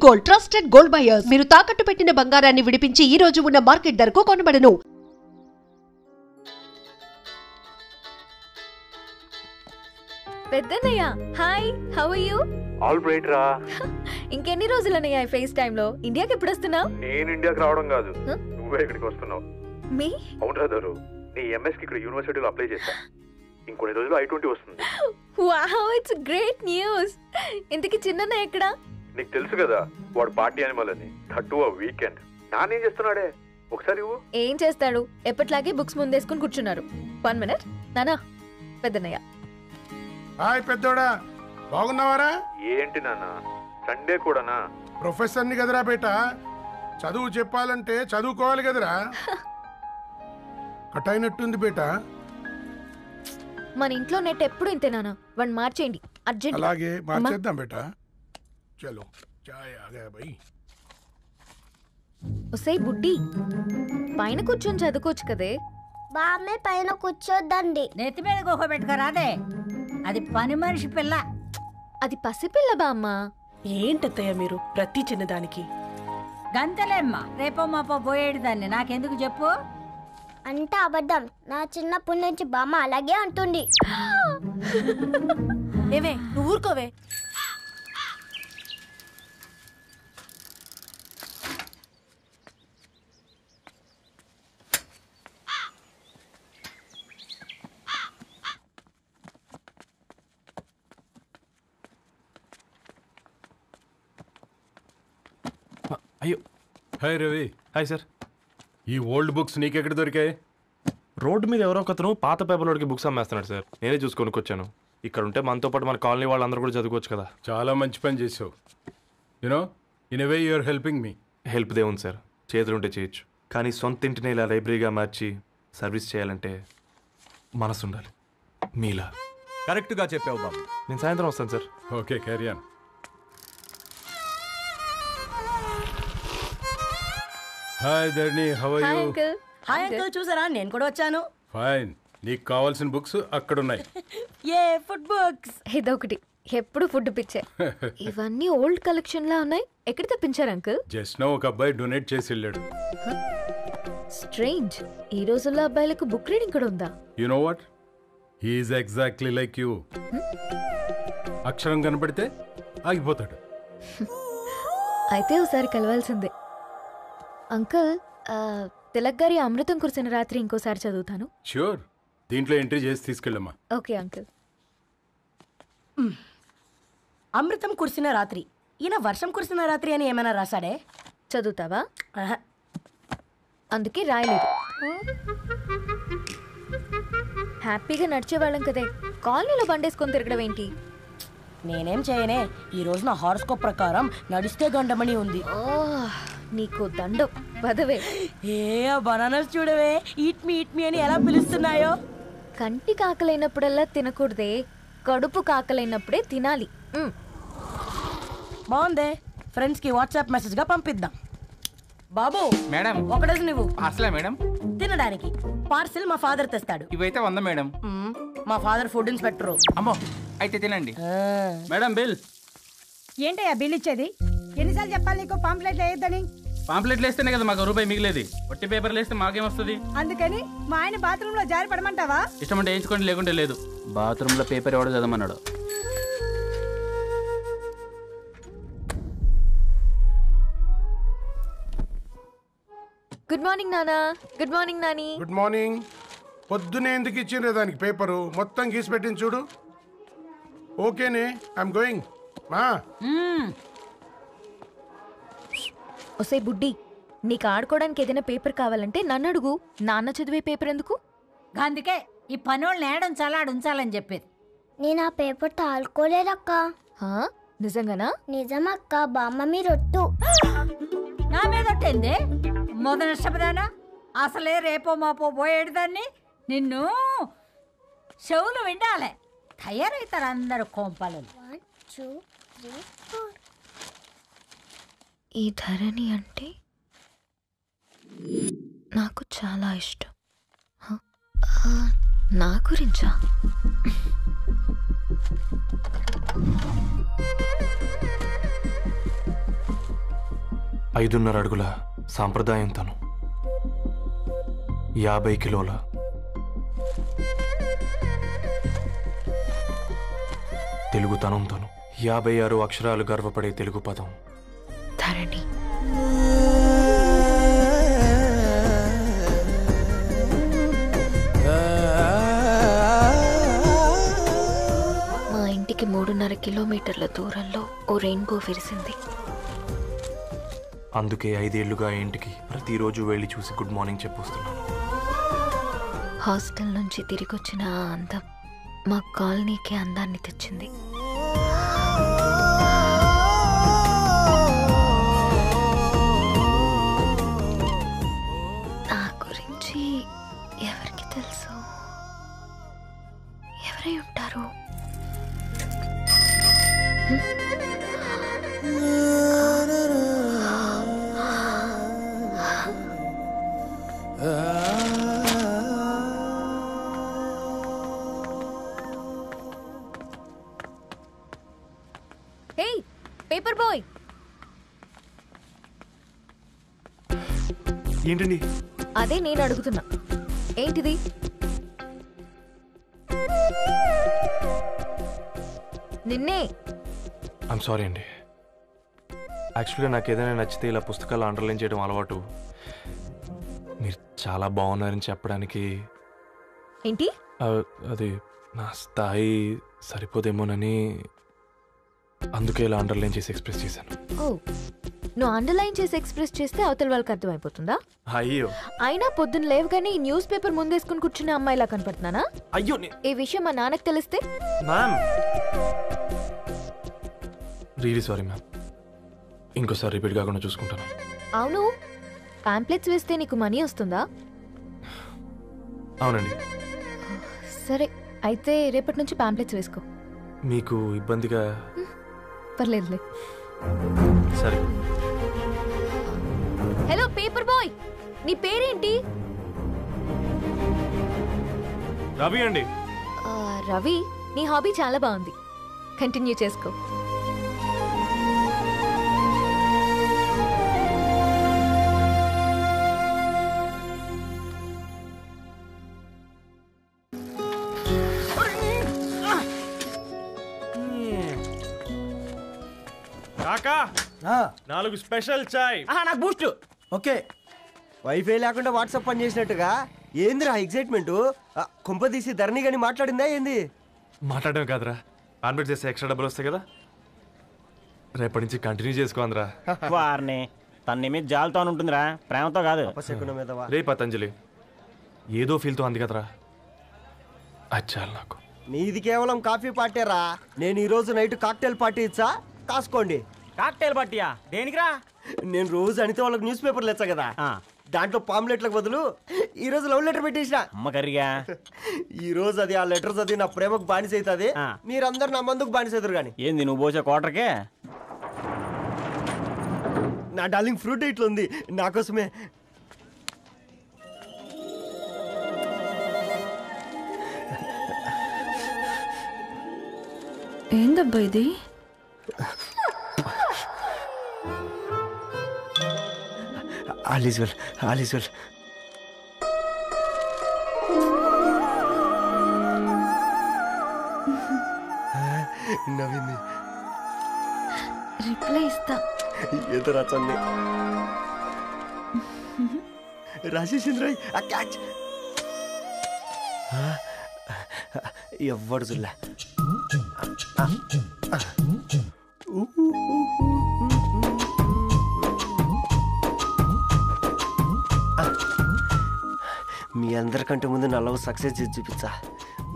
Gold trusted gold buyers. మీరు తాకట్టు పెట్టిన బంగారాన్ని విడిపించి ఈ రోజు ఉన్న మార్కెట్ ధరకు కొనబడను. పెద్దన్నయ్య hi, how are you? All right రా. ఇంకెన్ని రోజులన్నయ్య ఫేస్ టైమ్ లో? ఇండియాకి ఎప్పుడు వస్తున్నావు? నేను ఇండియాకి రావడం కాదు, నువ్వే ఇక్కడికి వస్తున్నావు. మీ అవునరా దరు, నీ ఎంఎస్ కి ఇక్కడ యూనివర్సిటీలో అప్లై చేశా. ఇంకొన్ని రోజులు I-20 వస్తుంది. Wow, it's great news. ఇంతకి చిన్నన్నయ్య ఎక్కడ? నీకు తెలుసు కదా వాడు పార్టీ అనిమల్ అని. థర్టూ ఆ వీకెండ్ నానేం చేస్తున్నాడే, ఒకసారి ఇవ్వు. ఏం చేస్తాడు, ఎప్పట్లాగే బుక్స్ ముందేసుకుని కూర్చున్నారు. 1 మినిట్ నానా. పెద్దన్నయ్య హాయ్ పెద్దోడా, బాగున్నావారా? ఏంటి నాన్న సండే కూడానా? ప్రొఫెసర్ని కదరా బేట, చదువు చెప్పాలంటే చదువుకోవాలి కదరా. కట్ అయినట్టుంది బేట. మన ఇంట్లో నెట్ ఎప్పుడు ఇంతే నానా. వన్ మార్చేయండి అర్జెంట్. అలాగే మార్చేద్దాం బేట. చలో చాయ్ ఆగా భయ్. ఒసేయ్ బుడ్డి, పైన కూర్చొని చదువుకోవచ్చు కదే. బామ్మే పైన కూర్చోద్దండి. నెత్తి మీద గుహ పెట్టుకోరాదే, అది పని మనిషి పిల్ల. అది పసిపిల్ల బామ్మ. ఏంటత్తయ్య మీరు ప్రతి చిన్నదానికి? గంతలేమ్మా, రేపో మాపో పోయేడు దాన్ని, నాకెందుకు చెప్పు? అంటే అబద్ధం. నా చిన్నప్పటి నుంచి బామ్మ అలాగే అంటుంది. ఏవే నువ్వు ఊరుకోవే. అయ్యో, హాయ్ రవి. Hi sir. ఈ ఓల్డ్ బుక్స్ నీకెక్కడ దొరికాయి? రోడ్డు మీద ఎవరో ఒకతను పాత పేపర్లోకి బుక్స్ అమ్మేస్తున్నాడు సార్. నేనే చూసుకొని వచ్చాను. ఇక్కడ ఉంటే మనతో పాటు మన కాలనీ వాళ్ళందరూ కూడా చదువుకోవచ్చు కదా. చాలా మంచి పని చేసావు. You know in a way you are helping me. Help దేవుంది సార్, చేతులుంటే చేయొచ్చు. కానీ సొంత ఇంటిని ఇలా లైబ్రరీగా మార్చి సర్వీస్ చేయాలంటే మనసు ఉండాలి. మీలా కరెక్ట్గా చెప్పావు బాబు. నేను సాయంత్రం వస్తాను sir. Okay carry on. Hi Dharni, how are hi you? Uncle. Hi uncle, చూసారా నేను కూడా వచ్చాను. ఫైన్. నీకు కావాల్సిన బుక్స్ అక్కడ ఉన్నాయి. ఏ ఫుడ్ బుక్స్? ఇదొకటి, ఎప్పుడు ఫుడ్ పిచ్చే. ఇవన్నీ ఓల్డ్ కలెక్షన్ లా ఉన్నాయి. ఎక్కడ తెప్పించారు అంకుల్? జస్ట్ నో ఒక అబ్బాయి డొనేట్ చేసి వెళ్ళాడు. స్ట్రేంజ్, ఈ రోజుల్లో అబ్బాయిలకు బుక్ రీడింగ్ కూడా ఉందా? You know what, he is exactly like you. అక్షరం కనపడితే ఆగిపోతాడు. అయితే ఒకసారి కలవాల్సిందే. అంకుల్, తిలక్ గారి అమృతం కురిసిన రాత్రి ఇంకోసారి చదువుతాను. ష్యూర్, దీంట్లో ఎంట్రీ చేసి తీసుకెళ్ళమ్మా. Okay uncle. అమృతం కురిసిన రాత్రి. ఈయన వర్షం కురిసిన రాత్రి అని ఏమైనా రాశాడే? చదువుతావా? ఆహా. అందుకే రాయలేదు. హ్యాపీగా నడిచేవాళ్ళం కదే, కాలనీలో బండేసుకొని తిరగడం ఏంటి? నేనేం చేయనే, ఈ రోజు నా హారోస్కోప్ ప్రకారం నడిస్తే గండమణి ఉంది. నీకు దండం పదవే. ఏ బనానాస్ చూడవే, ఈట్ మీ అని ఎలా పిలుస్తున్నాయో. కంటి కాకలైనప్పుడల్లా తినకూడదే, కడుపు కాకలైనప్పుడే తినాలి. బాగుందే, ఫ్రెండ్స్ కి వాట్సాప్ మెసేజ్ గా పంపిద్దాం. బాబు మేడం, ఒకటేసి నువ్వు అసలే మేడం తినడానికి పార్సిల్ మా ఫాదర్ తెస్తాడు. ఇవైతే 100 మేడం. మా ఫాదర్ ఫుడ్ ఇన్స్పెక్టర్. అమ్మో, అయితే తినండి మేడం. బిల్ ఏంటయ్యా బిల్ ఇచ్చేది? ఎన్నిసార్లు చెప్పాలి నీకు పాంప్లెట్ వేయొద్దని? పాంప్లెట్లు వేస్తేనే కదా మాకు రూపాయి మిగిలేది. ఒట్టి పేపర్లు వేస్తే మాకేమొస్తుంది? అందుకని మా ఆయన బాత్రూమ్ లో జారి పడమంటావా? ఇష్టం అంటే వేయించుకోండి, లేకుంటే లేదు. బాత్రూమ్ లో పేపర్ ఎవడో చదవమన్నాడు. గుడ్ మార్నింగ్ నానా. Good morning Nani. Good morning. పొద్దునే ఎందుకు ఇచ్చిండ్రే దానికి పేపరు? మొత్తం గీసి పెట్టింది చూడు. ఓకేనే, ఐఎమ్ గోయింగ్. మా ఒసే బుడ్డి, నీకు ఆడుకోవడానికి ఏదైనా పేపర్ కావాలంటే నన్ను అడుగు. నాన్న చదివే పేపర్ ఎందుకు? అందుకే ఈ పనోళ్ళని ఏడుంచాలా ఉంచాలని చెప్పేది. నేను ఆ పేపర్ తాలుకోలేదక్క. నిజంగానా? నిజమక్క, బామ్మ మీరొట్టు. నా మీద ఒట్టేంది మొదటి నష్టపదానా? అసలే రేపో మాపో పోయేడు దాన్ని. నిన్ను చెవులు వినాలే, తయారవుతారు అందరు కోంపాలు. 1 2 3 4. ఈ ధరణి అంటే నాకు చాలా ఇష్టం. నా గురించా? 5.5 అడుగుల సాంప్రదాయం తను, 50 కిలోల తెలుగుతనం తను, 56 అక్షరాలు గర్వపడే తెలుగు పదం ధరణి. మా ఇంటికి 3.5 కిలోమీటర్ల దూరంలో ఓ రెయిన్బో విరిసింది. అందుకే 5 ఏళ్లుగా ఇంటికి ప్రతిరోజు వెళ్ళి చూసి గుడ్ మార్నింగ్ చెప్పొస్తున్నాను. హాస్టల్ నుంచి తిరిగొచ్చిన ఆ అందం మా కాలనీకి అందాన్ని తెచ్చింది. నా గురించి ఎవరికి తెలుసు? ఎవరై ఉంటారు? హే పేపర్ బాయ్, ఏంటండి? అదే నేను అడుగుతున్నా, ఏంటిది? నిన్నే. ఐమ్ సారీ అండి. యాక్చువల్గా నాకు ఏదైనా నచ్చితే ఇలా పుస్తకాలు అండర్లైన్ చేయడం అలవాటు. మీరు చాలా బాగున్నారని చెప్పడానికి ఏంటి? అది నా స్థాయి సరిపోదేమోనని అందుకే ఇలా అండర్లైన్ చేసి ఎక్స్ప్రెస్ చేశాను. ఓ, నువ్వు అండర్లైన్ చేసి ఎక్స్ప్రెస్ చేస్తే అవతల వాళ్ళకి అర్థమైపోతుందా? అయ్యో, అయినా పొద్దున్న లేవగానే ఈ న్యూస్ పేపర్ ముందేసుకుని కూర్చునే అమ్మాయిలా కనపడుతున్నానా? అయ్యో ఈ విషయం మా నాన్నకి తెలిస్తే? Ma'am, really sorry ma'am. ఇంకోసారి రిపీట్ కాకుండా చూసుకుంటాను. అవును, పాంప్లెట్స్ వేస్తే నీకు మనీ వస్తుందా? అవునండి. సరే, అయితే రేపటి నుంచి పాంప్లెట్స్ వేసుకో. మీకు ఇబ్బందిగా? పర్లేదులే. సరే. హలో పేపర్ బాయ్, నీ పేరేంటి? రవి అండి. రవి, నీ హాబీ చాలా బాగుంది, కంటిన్యూ చేసుకో. కాకా, 4 స్పెషల్ చాయ్. నాకు బూస్ట్. ఓకే, వైఫై లేకుండా వాట్సాప్ పని చేసినట్టుగా ఏందిరా ఎగ్జైట్మెంట్? కుంప తీసి ధరణి గాని మాట్లాడిందా ఏంది? మాట్లాడడం కాదురా, కాన్వర్ట్ చేస్తే ఎక్స్ట్రా డబ్బులు వస్తాయి కదా, రేపటి నుంచి కంటిన్యూ చేసుకోందిరా. వారిని తన మీద జాలతో ఉంటుందిరా, ప్రేమతో కాదు. రే పతంజలి, ఏదో ఫీల్తో అంది కదరా, అది చాలు నాకు. నీది కేవలం కాఫీ పార్టీరా, నేను ఈ రోజు నైట్ కాక్టైల్ పార్టీ ఇచ్చా, కాసుకోండి. కాక్టైల్ పార్టీయా? దేనికిరా? నేను రోజు అనితే వాళ్ళకి న్యూస్ పేపర్లు ఇచ్చా కదా, దాంట్లో పాంప్లెట్లకు బదులు ఈ రోజు లవ్ లెటర్ పెట్టేసిన. అమ్మ కర్రీగా, ఈ రోజు అది ఆ లెటర్ చదివి నా ప్రేమకు బానిస అవుతుంది, మీరందరు నా మందుకు బానిస అవుతారు. కానీ ఏంది నువ్వు పోసే క్వార్టర్కే? నా డార్లింగ్ ఫ్రూట్ ఇట్లా ఉంది నా కోసమే. ఏందబ్బా ఇది? All is well, all is well. నవ్వింది. రిప్లై ఇస్తా. ఏదో రచండి రాజేసింద్ర ఆ క్యాచ్ ఎవ్వడు జుల్లా. మీ అందరికంటే ముందు నా లవ్ సక్సెస్ చేసి చూపించా.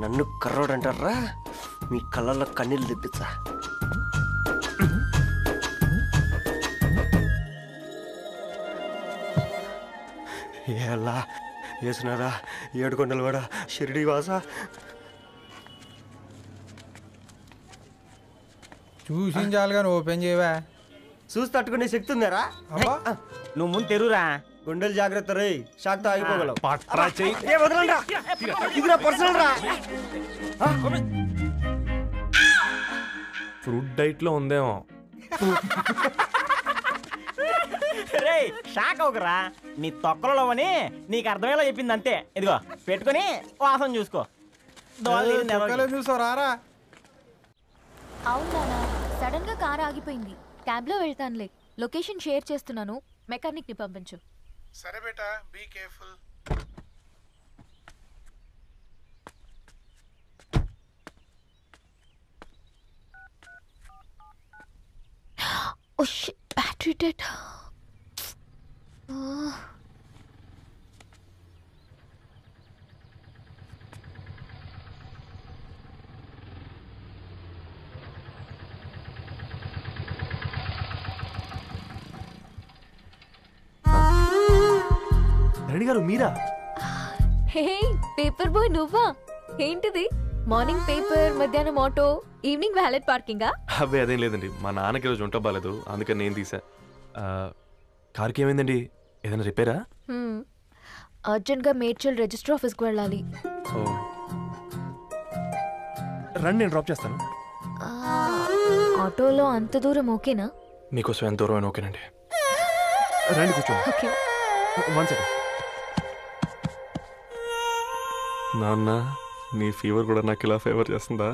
నన్ను కర్రోడు అంటారా, మీ కళ్ళల్లో కన్నీళ్ళు తెప్పించా. ఎలా వేసినారా ఏడుకొండలు కూడా షిరిడి వాస. చూసించాలి కానీ ఓపెన్ చేయవా? చూసి తట్టుకునే శక్తి ఉందారా? నువ్వు ముందు తెరురా. గుండెలు జాగ్రత్త రే, షాక్తో ఆగిపోగలవు. ఫ్రూట్ డైట్ లో ఉందేమో. షాక్ అవుకురా, నీ తొక్కలలో అని నీకు అర్థమయ్యేలా చెప్పింది అంతే. ఇదిగో పెట్టుకొని వాసన చూసుకో. చూసారా? అవునా, సడన్ గా కార్ ఆగిపోయింది. క్యాబ్ లో వెళ్తానులే. లొకేషన్ షేర్ చేస్తున్నాను, మెకానిక్ ని పంపించు. సరే బేటా, be careful. Oh shit, battery dead. Reddy గారు మీరా? హే పేపర్ బాయ్, నువ్వా? ఏంటిది? మార్నింగ్ పేపర్, మధ్యాహ్నం ఆటో, ఈవినింగ్ వ్యాలెట్ పార్కింగా? అబ్బాయి అదేం లేదండి, మా నాన్నకి రోజు ఉంట బాగాలేదు, అందుకని నేను తీసా. కార్కి ఏమైందండి? ఏదైనా రిపేరా? అర్జెంట్గా మేడ్చల్ రిజిస్టర్ ఆఫీస్కి వెళ్ళాలి. రండి, నేను డ్రాప్ చేస్తాను. ఆటోలో అంత దూరం ఓకేనా? మీకోసం ఎంత దూరం అయినా ఓకేనండి. రండి కూర్చోండి. ఓకే. 1 సెకండ్. నాన్న, నీ ఫీవర్ కూడా నాకు ఇలా ఫేవర్ చేస్తుందా?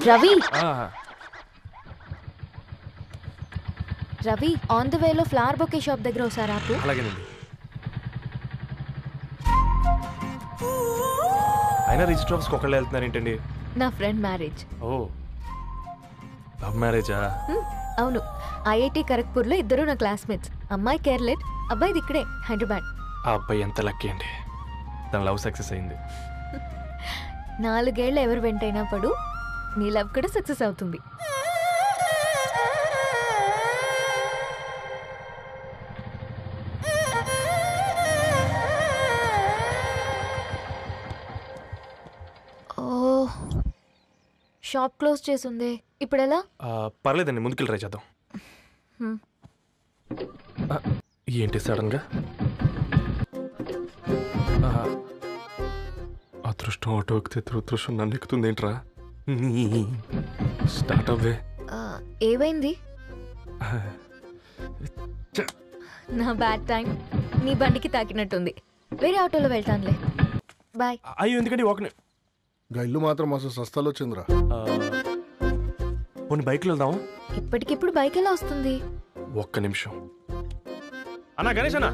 రవి, రవి ఆన్ ద వేలో ఫ్లవర్ బొకే షాప్ దగ్గర ఒకసారి ఆపు. అలాగేనండి. అయినా రిజిస్టర్ ఆఫీస్కి ఒకళ్ళు వెళ్తున్నారు ఏంటండి? నా ఫ్రెండ్ మ్యారేజ్. ఓ, లవ్ మ్యారేజా? అవును, ఐఐటి ఖరగ్పూర్లో ఇద్దరు నా క్లాస్మేట్స్. అమ్మాయి కేర్లెట్, అబ్బాయిది ఇక్కడే హైదరాబాద్. ఆ అబ్బాయి ఎంత లక్కీ అండి, తన లవ్ సక్సెస్ అయింది. 4 ఏళ్ళు ఎవరు వెంటైనా పడు, నీ లవ్ కూడా సక్సెస్ అవుతుంది. ఓ, షాప్ క్లోజ్ చేసింది, ఇప్పుడు ఎలా? పర్లేదండి, ముందుకెళ్ళి ట్రై చేద్దాం. ఏంటి సడన్గా? అదృష్టం ఆటో ఎక్కితే దురదృష్టం నన్ను ఎక్కుతుంది ఏంట్రా? స్టార్ట్ అవ్వే. ఏమైంది? నా బ్యాడ్ టైం నీ బండికి తాకినట్టుంది. వేరే ఆటోలో వెళ్తానులే, బాయ్. అయ్యో, ఎందుకండి ఒక ఇల్లు మాత్రం మస్తు సస్తాలు వచ్చిందిరా. కొన్ని బైక్లో వెళ్దాం. ఇప్పటికిప్పుడు బైక్ ఎలా వస్తుంది? ఒక్క నిమిషం. అన్నా, గణేష్ అన్న,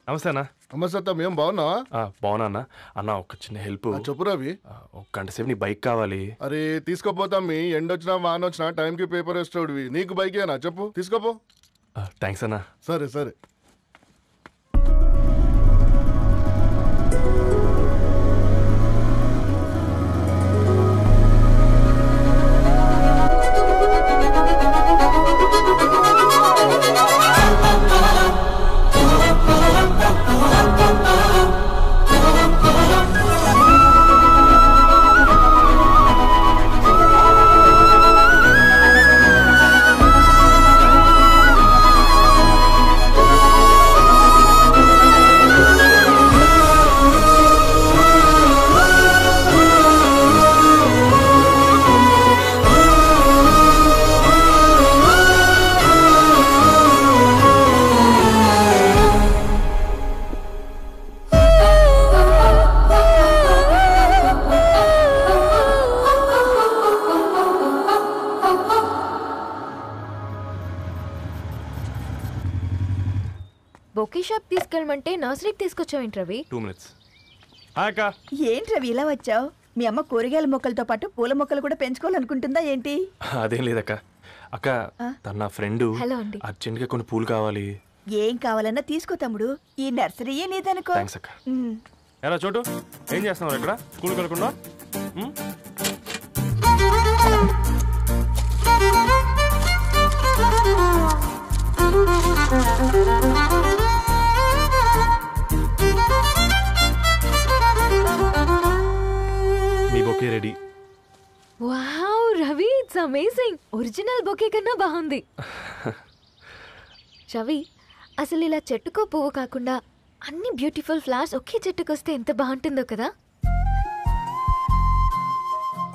నమస్తే అన్న. నమస్తే అత్త, ఏం బాగున్నావా? బాగున్నా అన్న. అన్న, ఒక చిన్న హెల్ప్. చెప్పు రవి. ఒక గంట సేపు నీ బైక్ కావాలి. అరే తీసుకోపోతాం, మీ ఎండొచ్చినా వాన వచ్చినా టైంకి పేపర్ వేస్తాడువి. నీకు బైకేనా? చెప్పు, తీసుకోపో. థ్యాంక్స్ అన్న. సరే సరే. బొకే షాప్ తీసుకెళ్ళమంటే నర్సరీకి తీసుకొచ్చావేంటి రవి? 2 minutes. ఏంటి రవి ఇలా వచ్చావు? మీ అమ్మ కూరగాయల మొక్కలతో పాటు పూల మొక్కలు కూడా పెంచుకోవాలనుకుంటుందా ఏంటి? అదేం లేదక్క. అక్క, తన ఫ్రెండ్ హలో అండి, అర్జెంట్గా కొన్ని పూలు కావాలి. ఏం కావాలన్నా తీసుకో తమ్ముడు, ఈ నర్సరీయే నీదనుకో. థ్యాంక్స్ అక్క. ఎలా చోటు, ఏం చేస్తున్నావు ఇక్కడ? స్కూల్కి వెళ్ళకుండా? మీ bouquet ready. Wow Ravi, it's amazing. Original bouquet కన్నా బాగుంది. రవి, అసలు ఇలా చెట్టుకో పువ్వు కాకుండా అన్ని బ్యూటిఫుల్ ఫ్లవర్స్ ఒకే చెట్టుకొస్తే ఎంత బాగుంటుందో కదా.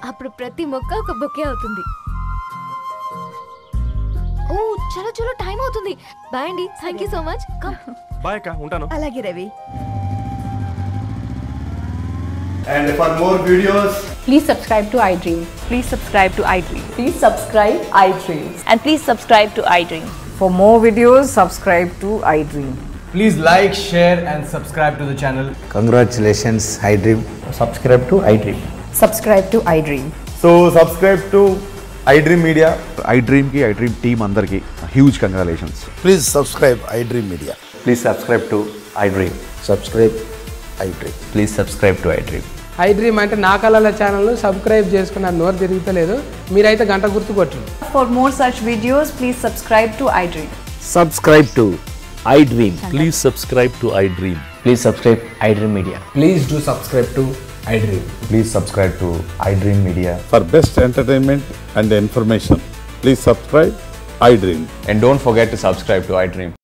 అప్పుడు ప్రతి మొక్క ఒక బొకే అవుతుంది. ఓ చలో చలో టైం అవుతుంది. బాయ్ అండి. Thank you so much. Come. Bye అక్క, ఉంటాను. అలాగే Ravi. And for more videos, please subscribe to iDream. Please subscribe to iDream. Please subscribe iDream. And please subscribe to iDream. For more videos, subscribe to iDream. Please like, share and subscribe to the channel. Congratulations, iDream. Subscribe to iDream. Subscribe to iDream. so subscribe to iDream Media. iDream ki iDream team andarki huge congratulations. Please subscribe iDream Media. Please subscribe to iDream. Subscribe iDream. Please subscribe to iDream. iDream అంటే నా కళల channel subscribe చేసుకున్న నోరు తిరుగుతలేదు. మీరైతే గంట గుర్తు కొట్టండి. For more such videos, please subscribe to iDream. Subscribe to iDream. Please subscribe to iDream. Please subscribe iDream Media. Please do subscribe to iDream. Please subscribe to iDream Media. For best entertainment and information, please subscribe iDream. And don't forget to subscribe to iDream.